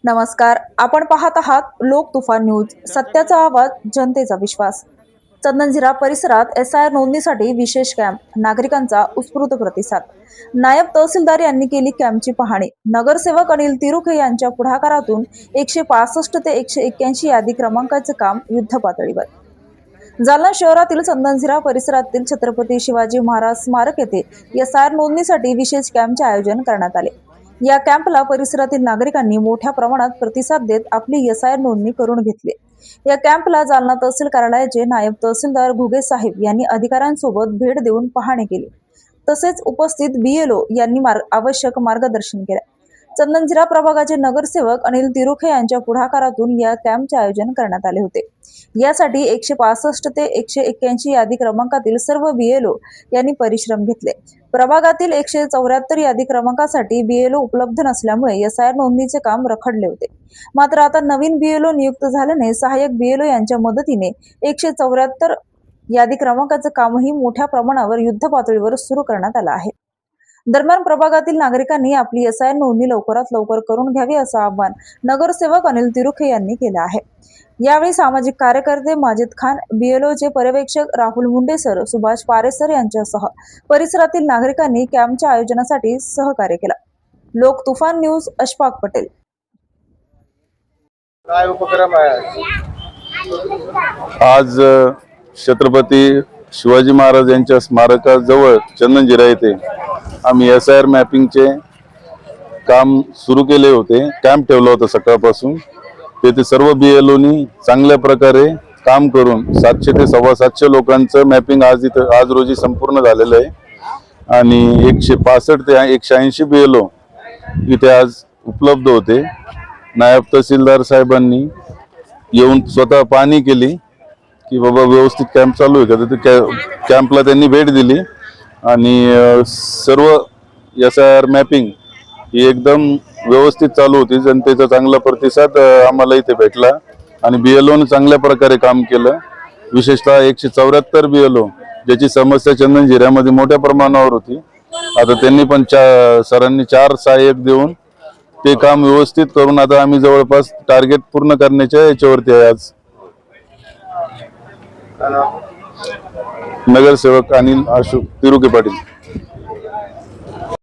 नमस्कार, आपण पाहत आहात लोक तुफान न्यूज, सत्याचा आवाज, जनतेचा विश्वास। चंदनझिरा परिसरात SIR नोंदणीसाठी विशेष कॅम्प, नागरिकांचा उत्स्फूर्त प्रतिसाद। नायब तहसीलदार यांनी केली कॅम्पची पाहणी। नगरसेवक अनिल तिरुखे यांच्या पुढाकारातून 165 ते 181 यादी क्रमांकाचे काम युद्धपातळीवर। जालना शहरातील चंदनझिरा परिसरातील छत्रपती शिवाजी महाराज स्मारक येथे SIR नोंदणीसाठी विशेष कॅम्पचे आयोजन करण्यात आले। या कॅम्पला परिसरातील नागरिकांनी मोठ्या प्रमाणात प्रतिसाद देत आपली SIR नोंदणी करून घेतली। या कॅम्पला जालना तहसील कार्यालयाचे नायब तहसीलदार घुगे साहेब यांनी अधिकाऱ्यांसोबत भेट देऊन पाहणी केली। तसेच उपस्थित BLO यांनी आवश्यक मार्गदर्शन केले। चंदनझिरा प्रभागाचे नगरसेवक अनिल तिरुखे यांच्या पुढाकारातून या कॅम्पचे आयोजन करण्यात आले होते। यासाठी 165 ते 181 यादी क्रमांकातील सर्व BLO यांनी परिश्रम घेतले। प्रभागातील 174 यादी क्रमांकासाठी BLO उपलब्ध नसल्यामुळे SIR नोंदणीचे काम रखडले होते। मात्र आता नवीन BLO नियुक्त झाल्याने सहाय्यक BLO यांच्या मदतीने 174 यादी क्रमांकाचे कामही मोठ्या प्रमाणावर युद्धपातळीवर सुरू करण्यात आले आहे। दरम्यान प्रभागातील नागरिकांनी आपली SIR नोंदणी लवकरात लवकर करून घ्यावी असं आवाहन नगरसेवक अनिल तिरुखे यांनी केले आहे। यावेळी सामाजिक कार्यकर्ते माजिद खान, BLOचे पर्यवेक्षक राहुल मुंडे सर, सुभाष पारे सर यांच्यासह परिसरातील नागरिकांनी कॅम्पच्या आयोजनासाठी सहकार्य केले। लोक तुफान न्यूज, अशफाक पटेल। काय उपक्रम आहे आज छत्रपती शिवाजी महाराज यांच्या स्मारकाजवळ चंदनझिरा येथे आम्ही SIR मॅपिंगचे काम सुरू केले होते। कॅम्प ठेवला होता सकाळपासून। तेथे सर्व BLOनी चांगल्या प्रकारे काम करून 700 ते 750 लोकांचं मॅपिंग आज रोजी संपूर्ण झालेलं आहे आणि 165 ते 180 BLO इथे आज उपलब्ध होते। नायब तहसीलदार साहेबांनी येऊन स्वतः पाहणी केली की बाबा व्यवस्थित कॅम्प चालू आहे का, तर कॅम्पला त्यांनी भेट दिली आणि सर्व SIR मॅपिंग ही एकदम व्यवस्थित चालू होती। जनतेचा चांगला प्रतिसाद आम्हाला इथे भेटला आणि BLOने चांगल्या प्रकारे काम केलं। विशेषतः 174 BLO ज्याची समस्या चंदनझिऱ्यामध्ये मोठ्या प्रमाणावर होती, आता त्यांनी पण सरांनी 4 सहाय्यक देऊन ते काम व्यवस्थित करून आता आम्ही जवळपास टार्गेट पूर्ण करण्याच्या याच्यावरती आहे। आज नगरसेवक अनिल अशोक तिरुके पाटील।